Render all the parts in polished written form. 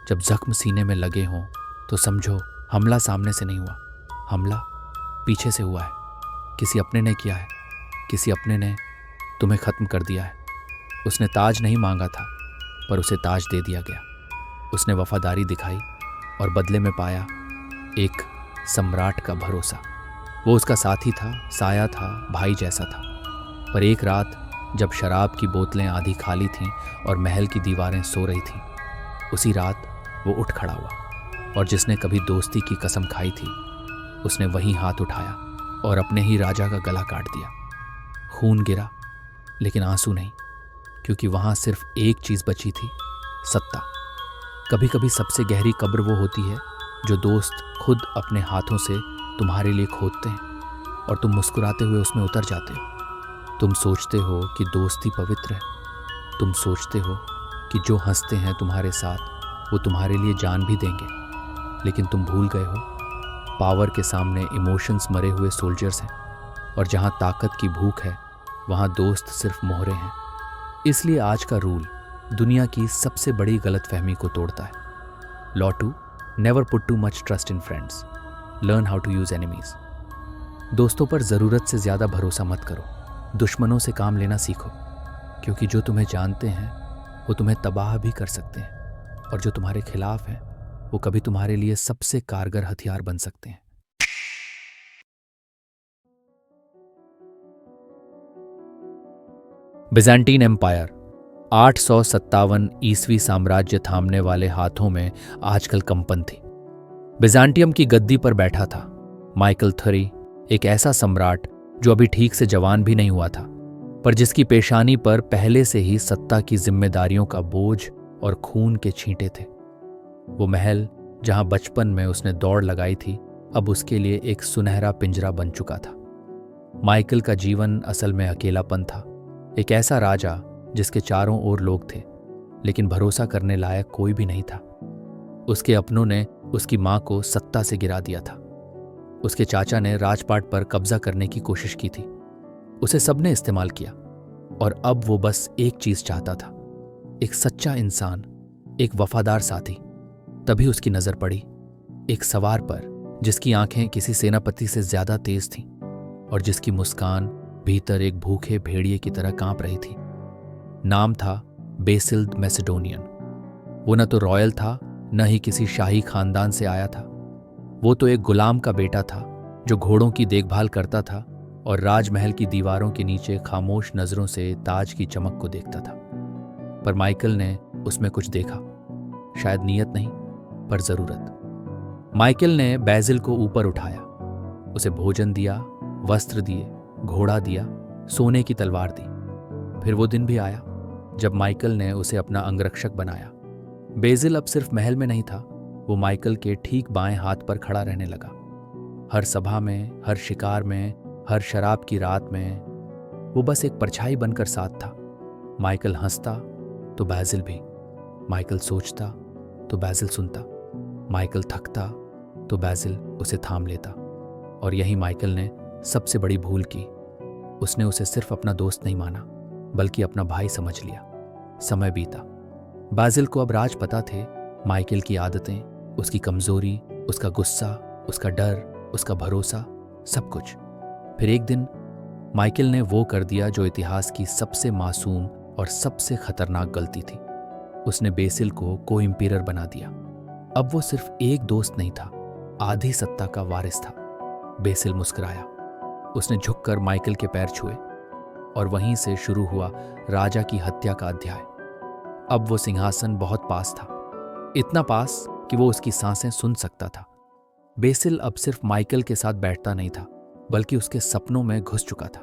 जब जख्म सीने में लगे हों तो समझो हमला सामने से नहीं हुआ, हमला पीछे से हुआ है। किसी अपने ने किया है, किसी अपने ने तुम्हें ख़त्म कर दिया है। उसने ताज नहीं मांगा था पर उसे ताज दे दिया गया। उसने वफादारी दिखाई और बदले में पाया एक सम्राट का भरोसा। वो उसका साथी था, साया था, भाई जैसा था। पर एक रात जब शराब की बोतलें आधी खाली थीं और महल की दीवारें सो रही थीं, उसी रात वो उठ खड़ा हुआ और जिसने कभी दोस्ती की कसम खाई थी उसने वही हाथ उठाया और अपने ही राजा का गला काट दिया। खून गिरा लेकिन आंसू नहीं, क्योंकि वहां सिर्फ एक चीज बची थी, सत्ता। कभी कभी सबसे गहरी कब्र वो होती है जो दोस्त खुद अपने हाथों से तुम्हारे लिए खोदते हैं और तुम मुस्कुराते हुए उसमें उतर जाते हो। तुम सोचते हो कि दोस्ती पवित्र है, तुम सोचते हो कि जो हंसते हैं तुम्हारे साथ वो तुम्हारे लिए जान भी देंगे, लेकिन तुम भूल गए हो पावर के सामने इमोशंस मरे हुए सोल्जर्स हैं और जहां ताकत की भूख है वहां दोस्त सिर्फ मोहरे हैं। इसलिए आज का रूल दुनिया की सबसे बड़ी गलतफहमी को तोड़ता है। Law 2, never put too much trust in friends, learn how to use enemies. दोस्तों पर ज़रूरत से ज़्यादा भरोसा मत करो, दुश्मनों से काम लेना सीखो, क्योंकि जो तुम्हें जानते हैं वो तुम्हें तबाह भी कर सकते हैं और जो तुम्हारे खिलाफ हैं वो कभी तुम्हारे लिए सबसे कारगर हथियार बन सकते हैं। बिज़ेंटीन एम्पायर 857 ईस्वी साम्राज्य थामने वाले हाथों में आजकल कंपन थी। बिज़ांटियम की गद्दी पर बैठा था माइकल थ्री, एक ऐसा सम्राट जो अभी ठीक से जवान भी नहीं हुआ था, पर जिसकी पेशानी पर पहले से ही सत्ता की जिम्मेदारियों का बोझ और खून के छींटे थे। वो महल जहां बचपन में उसने दौड़ लगाई थी अब उसके लिए एक सुनहरा पिंजरा बन चुका था। माइकल का जीवन असल में अकेलापन था, एक ऐसा राजा जिसके चारों ओर लोग थे लेकिन भरोसा करने लायक कोई भी नहीं था। उसके अपनों ने उसकी मां को सत्ता से गिरा दिया था। उसके चाचा ने राजपाट पर कब्जा करने की कोशिश की थी। उसे सबने इस्तेमाल किया और अब वो बस एक चीज चाहता था, एक सच्चा इंसान, एक वफादार साथी। तभी उसकी नजर पड़ी एक सवार पर जिसकी आंखें किसी सेनापति से ज्यादा तेज थीं और जिसकी मुस्कान भीतर एक भूखे भेड़िए की तरह कांप रही थी। नाम था बेसिल मैसेडोनियन। वो न तो रॉयल था न ही किसी शाही खानदान से आया था। वो तो एक गुलाम का बेटा था जो घोड़ों की देखभाल करता था और राजमहल की दीवारों के नीचे खामोश नजरों से ताज की चमक को देखता था। पर माइकल ने उसमें कुछ देखा, शायद नीयत नहीं पर जरूरत। माइकल ने बैजिल को ऊपर उठाया, उसे भोजन दिया, वस्त्र दिए, घोड़ा दिया, सोने की तलवार दी। फिर वो दिन भी आया जब माइकल ने उसे अपना अंगरक्षक बनाया। बेजिल अब सिर्फ महल में नहीं था, वो माइकल के ठीक बाएं हाथ पर खड़ा रहने लगा। हर सभा में, हर शिकार में, हर शराब की रात में वो बस एक परछाई बनकर साथ था। माइकल हंसता तो बैजिल भी, माइकल सोचता तो बैजिल सुनता, माइकल थकता तो बैजिल उसे थाम लेता। और यही माइकल ने सबसे बड़ी भूल की, उसने उसे सिर्फ अपना दोस्त नहीं माना बल्कि अपना भाई समझ लिया। समय बीता, बैजिल को अब राज पता थे, माइकल की आदतें, उसकी कमजोरी, उसका गुस्सा, उसका डर, उसका भरोसा, सब कुछ। फिर एक दिन माइकल ने वो कर दिया जो इतिहास की सबसे मासूम और सबसे खतरनाक गलती थी। उसने बेसिल को को इम्पीरर बना दिया। अब वो सिर्फ एक दोस्त नहीं था, आधी सत्ता का वारिस था। बेसिल मुस्कुराया, उसने झुककर माइकल के पैर छुए और वहीं से शुरू हुआ राजा की हत्या का अध्याय। अब वो सिंहासन बहुत पास था, इतना पास कि वो उसकी सांसें सुन सकता था। बेसिल अब सिर्फ माइकल के साथ बैठता नहीं था बल्कि उसके सपनों में घुस चुका था।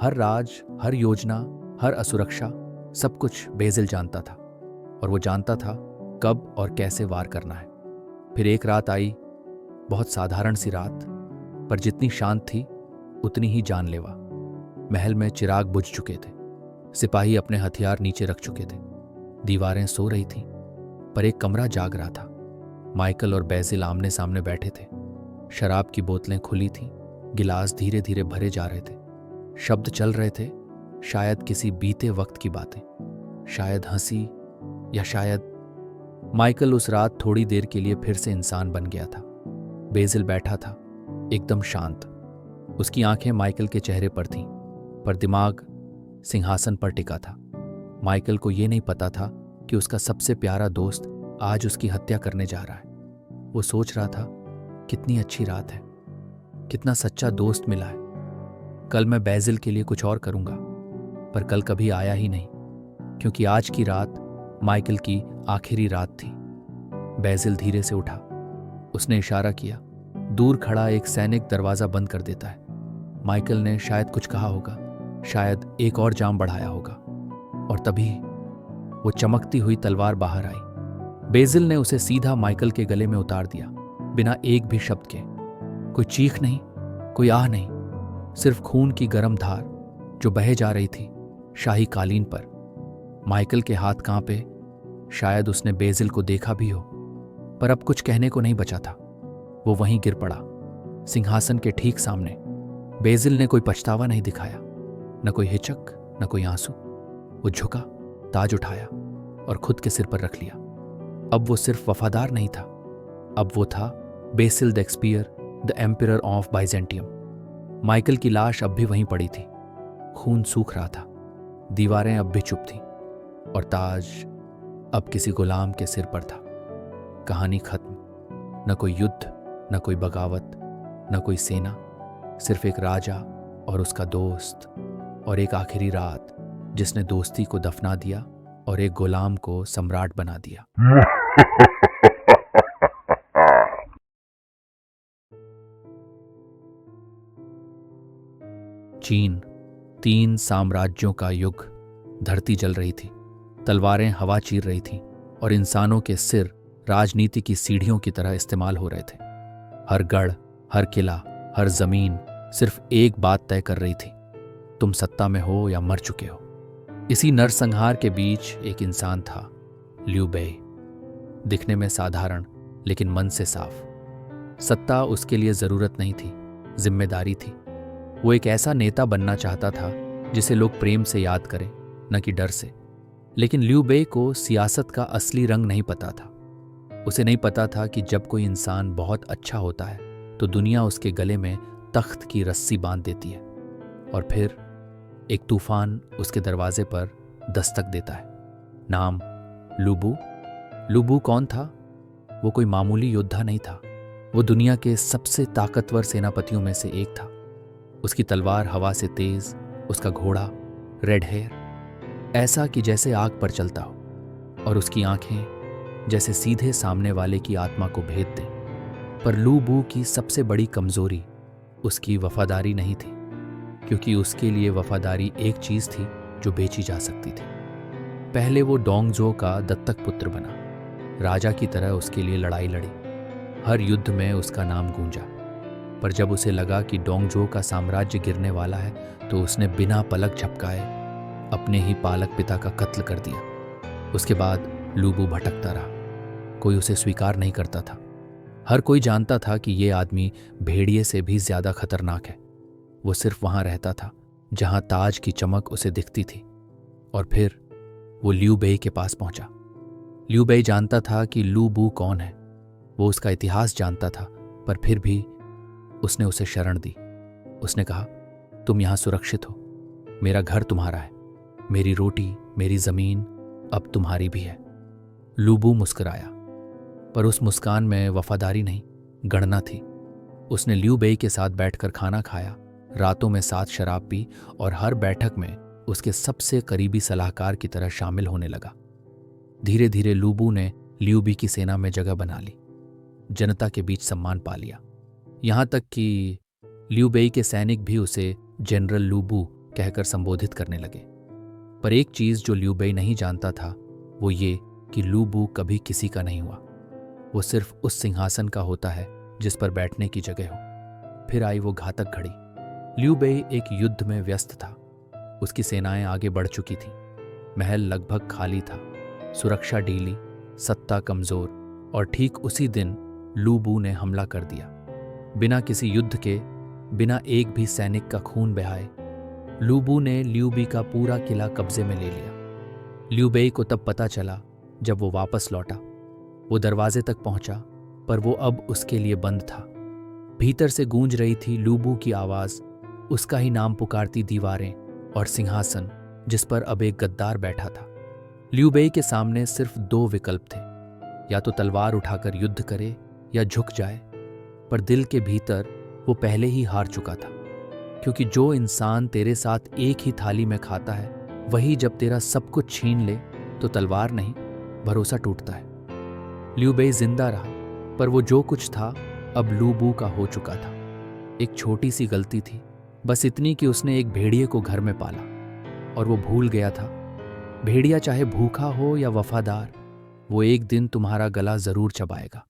हर राज, हर योजना, हर असुरक्षा, सब कुछ बेसिल जानता था और वो जानता था कब और कैसे वार करना है। फिर एक रात आई, बहुत साधारण सी रात, पर जितनी शांत थी उतनी ही जानलेवा। महल में चिराग बुझ चुके थे, सिपाही अपने हथियार नीचे रख चुके थे, दीवारें सो रही थीं, पर एक कमरा जाग रहा था। माइकल और बेसिल आमने सामने बैठे थे। शराब की बोतलें खुली थीं, गिलास धीरे धीरे भरे जा रहे थे, शब्द चल रहे थे, शायद किसी बीते वक्त की बातें, शायद हंसी या शायद माइकल उस रात थोड़ी देर के लिए फिर से इंसान बन गया था। बेसिल बैठा था, एकदम शांत। उसकी आंखें माइकल के चेहरे पर थीं, पर दिमाग सिंहासन पर टिका था। माइकल को यह नहीं पता था कि उसका सबसे प्यारा दोस्त आज उसकी हत्या करने जा रहा है। वो सोच रहा था, कितनी अच्छी रात है, कितना सच्चा दोस्त मिला है। कल मैं बेसिल के लिए कुछ और करूंगा, पर कल कभी आया ही नहीं, क्योंकि आज की रात माइकल की आखिरी रात थी। बेसिल धीरे से उठा। उसने इशारा किया। दूर खड़ा एक सैनिक दरवाजा बंद कर देता है। माइकल ने शायद कुछ कहा होगा, शायद एक और जाम बढ़ाया होगा, और तभी वो चमकती हुई तलवार बाहर आई। बेसिल ने उसे सीधा माइकल के गले में उतार दिया, बिना एक भी शब्द के। कोई चीख नहीं, कोई आह नहीं, सिर्फ खून की गर्म धार जो बहे जा रही थी शाही कालीन पर। माइकल के हाथ कांपे। शायद उसने बेसिल को देखा भी हो, पर अब कुछ कहने को नहीं बचा था। वो वहीं गिर पड़ा, सिंहासन के ठीक सामने। बेसिल ने कोई पछतावा नहीं दिखाया, न कोई हिचक, न कोई आंसू। वो झुका, ताज उठाया और खुद के सिर पर रख लिया। अब वो सिर्फ वफादार नहीं था, अब वो था बेसिल द एक्सपियर, the emperor of Byzantium. Michael की लाश अब भी वहीं पड़ी थी, खून सूख रहा था, दीवारें अब भी चुप थीं, और ताज अब किसी गुलाम के सिर पर था। कहानी खत्म। न कोई युद्ध, न कोई बगावत, न कोई सेना, सिर्फ एक राजा और उसका दोस्त, और एक आखिरी रात जिसने दोस्ती को दफना दिया और एक गुलाम को सम्राट बना दिया। चीन, 3 साम्राज्यों का युग। धरती जल रही थी, तलवारें हवा चीर रही थीं, और इंसानों के सिर राजनीति की सीढ़ियों की तरह इस्तेमाल हो रहे थे। हर गढ़, हर किला, हर जमीन सिर्फ एक बात तय कर रही थी, तुम सत्ता में हो या मर चुके हो। इसी नरसंहार के बीच एक इंसान था, लियू बेई। दिखने में साधारण, लेकिन मन से साफ। सत्ता उसके लिए जरूरत नहीं थी, जिम्मेदारी थी। वो एक ऐसा नेता बनना चाहता था जिसे लोग प्रेम से याद करें, न कि डर से। लेकिन लियू बेई को सियासत का असली रंग नहीं पता था। उसे नहीं पता था कि जब कोई इंसान बहुत अच्छा होता है तो दुनिया उसके गले में तख्त की रस्सी बांध देती है, और फिर एक तूफान उसके दरवाजे पर दस्तक देता है। नाम लू बू। लू बू कौन था? वो कोई मामूली योद्धा नहीं था, वो दुनिया के सबसे ताकतवर सेनापतियों में से एक था। उसकी तलवार हवा से तेज, उसका घोड़ा रेड हेयर, ऐसा कि जैसे आग पर चलता हो, और उसकी आंखें जैसे सीधे सामने वाले की आत्मा को भेद दें। पर लू बू की सबसे बड़ी कमजोरी उसकी वफादारी नहीं थी, क्योंकि उसके लिए वफादारी एक चीज थी जो बेची जा सकती थी। पहले वो डोंगजो का दत्तक पुत्र बना, राजा की तरह उसके लिए लड़ाई लड़ी, हर युद्ध में उसका नाम गूंजा। पर जब उसे लगा कि डोंगजो का साम्राज्य गिरने वाला है, तो उसने बिना पलक झपकाए अपने ही पालक पिता का कत्ल कर दिया। उसके बाद लू बू भटकता रहा, कोई उसे स्वीकार नहीं करता था। हर कोई जानता था कि ये आदमी भेड़िए से भी ज्यादा खतरनाक है। वो सिर्फ वहां रहता था जहां ताज की चमक उसे दिखती थी। और फिर वो लियू बेई के पास पहुंचा। लियू बेई जानता था कि लू बू कौन है, वो उसका इतिहास जानता था, पर फिर भी उसने उसे शरण दी। उसने कहा, तुम यहां सुरक्षित हो, मेरा घर तुम्हारा है, मेरी रोटी, मेरी जमीन अब तुम्हारी भी है। लू बू मुस्कुराया, पर उस मुस्कान में वफादारी नहीं, गणना थी। उसने लियू बेई के साथ बैठकर खाना खाया, रातों में साथ शराब पी, और हर बैठक में उसके सबसे करीबी सलाहकार की तरह शामिल होने लगा। धीरे धीरे लू बू ने लियू बी की सेना में जगह बना ली, जनता के बीच सम्मान पा लिया। यहां तक कि लियू बेई के सैनिक भी उसे जनरल लू बू कहकर संबोधित करने लगे। पर एक चीज जो लियू बेई नहीं जानता था, वो ये कि लू बू कभी किसी का नहीं हुआ। वो सिर्फ उस सिंहासन का होता है जिस पर बैठने की जगह हो। फिर आई वो घातक घड़ी। लियू बेई एक युद्ध में व्यस्त था। उसकी सेनाएं आगे बढ़ चुकी थीं, महल लगभग खाली था, सुरक्षा ढीली, सत्ता कमजोर, और ठीक उसी दिन लू बू ने हमला कर दिया। बिना किसी युद्ध के, बिना एक भी सैनिक का खून बहाए, लू बू ने लियू बी का पूरा किला कब्जे में ले लिया। लियू बेई को तब पता चला जब वो वापस लौटा। वो दरवाजे तक पहुंचा, पर वो अब उसके लिए बंद था। भीतर से गूंज रही थी लूबू की आवाज, उसका ही नाम पुकारती दीवारें और सिंहासन जिस पर अब एक गद्दार बैठा था। लियू बेई के सामने सिर्फ दो विकल्प थे, या तो तलवार उठाकर युद्ध करे या झुक जाए। पर दिल के भीतर वो पहले ही हार चुका था, क्योंकि जो इंसान तेरे साथ एक ही थाली में खाता है वही जब तेरा सब कुछ छीन ले तो तलवार नहीं, भरोसा टूटता है। लियू बेई जिंदा रहा, पर वो जो कुछ था अब लूबू का हो चुका था। एक छोटी सी गलती थी, बस इतनी कि उसने एक भेड़िए को घर में पाला, और वो भूल गया था भेड़िया चाहे भूखा हो या वफादार, वो एक दिन तुम्हारा गला जरूर चबाएगा।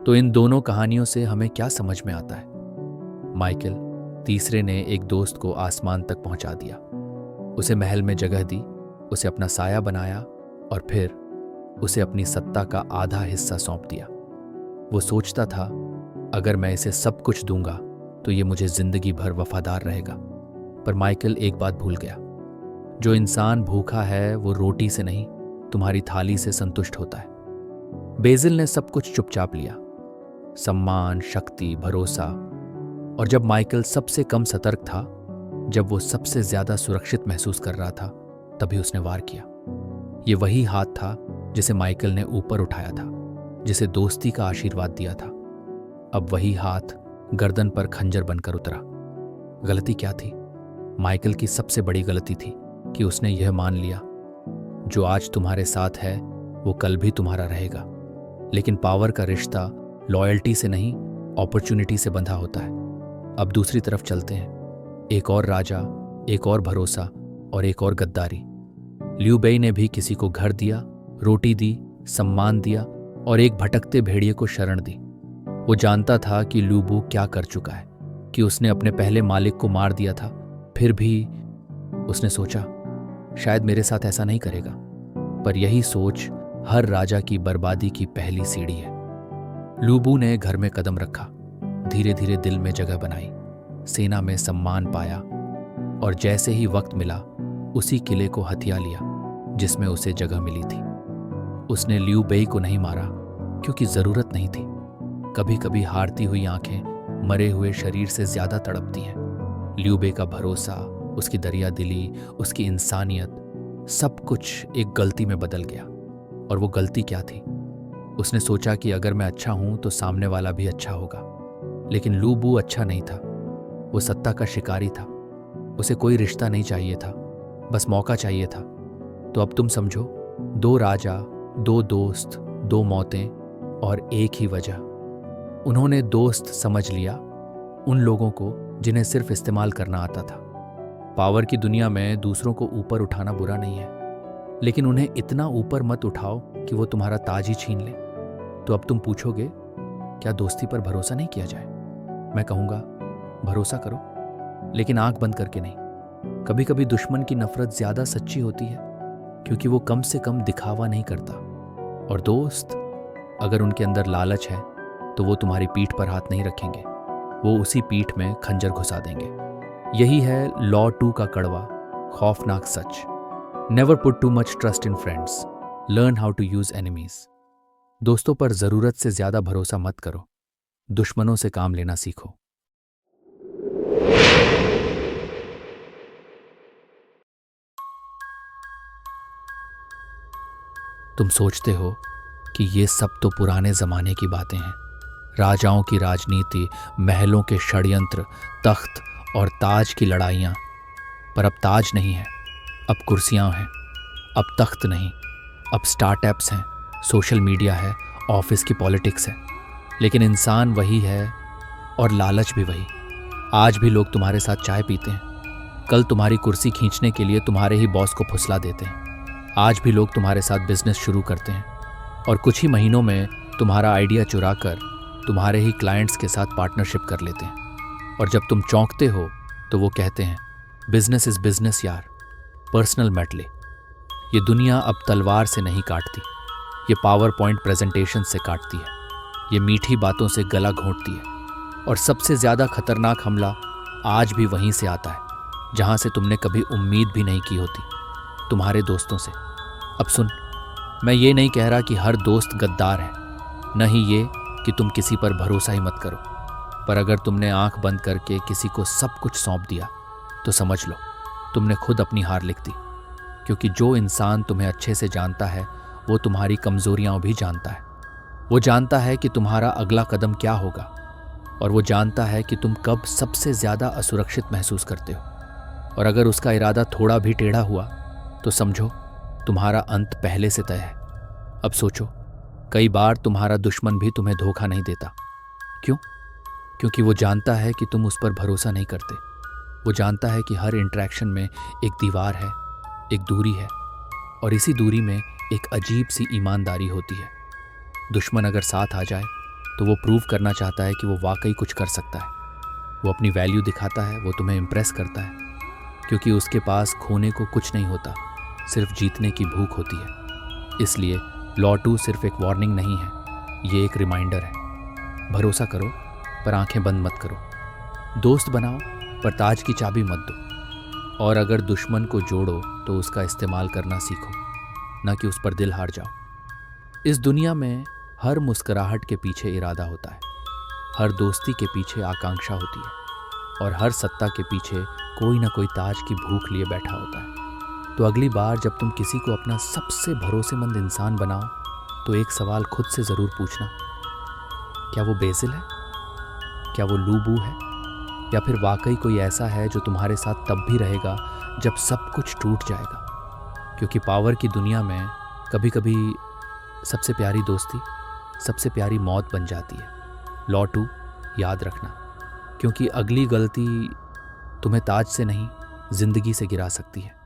तो इन दोनों कहानियों से हमें क्या समझ में आता है? माइकल तीसरे ने एक दोस्त को आसमान तक पहुंचा दिया, उसे महल में जगह दी, उसे अपना साया बनाया और फिर उसे अपनी सत्ता का आधा हिस्सा सौंप दिया। वो सोचता था अगर मैं इसे सब कुछ दूंगा तो ये मुझे जिंदगी भर वफादार रहेगा। पर माइकल एक बात भूल गया, जो इंसान भूखा है वो रोटी से नहीं तुम्हारी थाली से संतुष्ट होता है। बेजिल ने सब कुछ चुपचाप लिया, सम्मान, शक्ति, भरोसा, और जब माइकल सबसे कम सतर्क था, जब वो सबसे ज्यादा सुरक्षित महसूस कर रहा था, तभी उसने वार किया। ये वही हाथ था जिसे माइकल ने ऊपर उठाया था, जिसे दोस्ती का आशीर्वाद दिया था। अब वही हाथ गर्दन पर खंजर बनकर उतरा। गलती क्या थी? माइकल की सबसे बड़ी गलती थी कि उसने यह मान लिया जो आज तुम्हारे साथ है वो कल भी तुम्हारा रहेगा। लेकिन पावर का रिश्ता लॉयल्टी से नहीं, अपॉर्चुनिटी से बंधा होता है। अब दूसरी तरफ चलते हैं। एक और राजा, एक और भरोसा और एक और गद्दारी। लियू बेई ने भी किसी को घर दिया, रोटी दी, सम्मान दिया और एक भटकते भेड़िए को शरण दी। वो जानता था कि लूबू क्या कर चुका है, कि उसने अपने पहले मालिक को मार दिया था। फिर भी उसने सोचा शायद मेरे साथ ऐसा नहीं करेगा। पर यही सोच हर राजा की बर्बादी की पहली सीढ़ी है। लूबू ने घर में कदम रखा, धीरे धीरे दिल में जगह बनाई, सेना में सम्मान पाया और जैसे ही वक्त मिला उसी किले को हथिया लिया जिसमें उसे जगह मिली थी। उसने लियू बेई को नहीं मारा क्योंकि जरूरत नहीं थी। कभी कभी हारती हुई आंखें मरे हुए शरीर से ज्यादा तड़पती हैं। लियू बेई का भरोसा, उसकी दरिया दिली, उसकी इंसानियत, सब कुछ एक गलती में बदल गया। और वो गलती क्या थी? उसने सोचा कि अगर मैं अच्छा हूं तो सामने वाला भी अच्छा होगा। लेकिन लूबू अच्छा नहीं था, वो सत्ता का शिकारी था। उसे कोई रिश्ता नहीं चाहिए था, बस मौका चाहिए था। तो अब तुम समझो, 2 राजा, 2 दोस्त, 2 मौतें और एक ही वजह। उन्होंने दोस्त समझ लिया उन लोगों को जिन्हें सिर्फ इस्तेमाल करना आता था। पावर की दुनिया में दूसरों को ऊपर उठाना बुरा नहीं है, लेकिन उन्हें इतना ऊपर मत उठाओ कि वो तुम्हारा ताज ही छीन ले। तो अब तुम पूछोगे क्या दोस्ती पर भरोसा नहीं किया जाए? मैं कहूँगा भरोसा करो, लेकिन आंख बंद करके नहीं। कभी कभी दुश्मन की नफरत ज्यादा सच्ची होती है क्योंकि वो कम से कम दिखावा नहीं करता। और दोस्त, अगर उनके अंदर लालच है तो वो तुम्हारी पीठ पर हाथ नहीं रखेंगे, वो उसी पीठ में खंजर घुसा देंगे। यही है लॉ 2 का कड़वा, खौफनाक सच। Never put too much trust in friends, learn how to use enemies. दोस्तों पर जरूरत से ज्यादा भरोसा मत करो, दुश्मनों से काम लेना सीखो। तुम सोचते हो कि ये सब तो पुराने जमाने की बातें हैं, राजाओं की राजनीति, महलों के षड्यंत्र, तख्त और ताज की लड़ाइयाँ। पर अब ताज नहीं है, अब कुर्सियाँ हैं। अब तख्त नहीं, अब स्टार्टअप्स हैं, सोशल मीडिया है, ऑफिस की पॉलिटिक्स है। लेकिन इंसान वही है और लालच भी वही। आज भी लोग तुम्हारे साथ चाय पीते हैं, कल तुम्हारी कुर्सी खींचने के लिए तुम्हारे ही बॉस को फुसला देते हैं। आज भी लोग तुम्हारे साथ बिजनेस शुरू करते हैं और कुछ ही महीनों में तुम्हारा आइडिया चुराकर तुम्हारे ही क्लाइंट्स के साथ पार्टनरशिप कर लेते हैं। और जब तुम चौंकते हो तो वो कहते हैं बिजनेस इज बिजनेस यार, पर्सनल मैट ले। ये दुनिया अब तलवार से नहीं काटती, ये पावर पॉइंट प्रेजेंटेशन से काटती है, ये मीठी बातों से गला घोंटती है। और सबसे ज्यादा खतरनाक हमला आज भी वहीं से आता है, जहां से तुमने कभी उम्मीद भी नहीं की होती, तुम्हारे दोस्तों से। अब सुन, मैं ये नहीं कह रहा कि हर दोस्त गद्दार है, न ही ये कि तुम किसी पर भरोसा ही मत करो। पर अगर तुमने आंख बंद करके किसी को सब कुछ सौंप दिया तो समझ लो तुमने खुद अपनी हार लिख दी। क्योंकि जो इंसान तुम्हें अच्छे से जानता है वो तुम्हारी कमजोरियां भी जानता है। वो जानता है कि तुम्हारा अगला कदम क्या होगा, और वो जानता है कि तुम कब सबसे ज्यादा असुरक्षित महसूस करते हो। और अगर उसका इरादा थोड़ा भी टेढ़ा हुआ तो समझो तुम्हारा अंत पहले से तय है। अब सोचो, कई बार तुम्हारा दुश्मन भी तुम्हें धोखा नहीं देता। क्यों? क्योंकि वो जानता है कि तुम उस पर भरोसा नहीं करते। वो जानता है कि हर इंटरेक्शन में एक दीवार है, एक दूरी है, और इसी दूरी में एक अजीब सी ईमानदारी होती है। दुश्मन अगर साथ आ जाए तो वो प्रूव करना चाहता है कि वो वाकई कुछ कर सकता है। वो अपनी वैल्यू दिखाता है, वो तुम्हें इम्प्रेस करता है, क्योंकि उसके पास खोने को कुछ नहीं होता, सिर्फ जीतने की भूख होती है। इसलिए लॉ 2 सिर्फ एक वार्निंग नहीं है, ये एक रिमाइंडर है। भरोसा करो पर आंखें बंद मत करो। दोस्त बनाओ पर ताज की चाबी मत दो। और अगर दुश्मन को जोड़ो तो उसका इस्तेमाल करना सीखो, ना कि उस पर दिल हार जाओ। इस दुनिया में हर मुस्कुराहट के पीछे इरादा होता है, हर दोस्ती के पीछे आकांक्षा होती है, और हर सत्ता के पीछे कोई ना कोई ताज की भूख लिए बैठा होता है। तो अगली बार जब तुम किसी को अपना सबसे भरोसेमंद इंसान बनाओ तो एक सवाल खुद से ज़रूर पूछना, क्या वो बेसिल है, क्या वो लूबू है, या फिर वाकई कोई ऐसा है जो तुम्हारे साथ तब भी रहेगा जब सब कुछ टूट जाएगा। क्योंकि पावर की दुनिया में कभी कभी सबसे प्यारी दोस्ती सबसे प्यारी मौत बन जाती है। लॉ 2 याद रखना, क्योंकि अगली गलती तुम्हें ताज से नहीं जिंदगी से गिरा सकती है।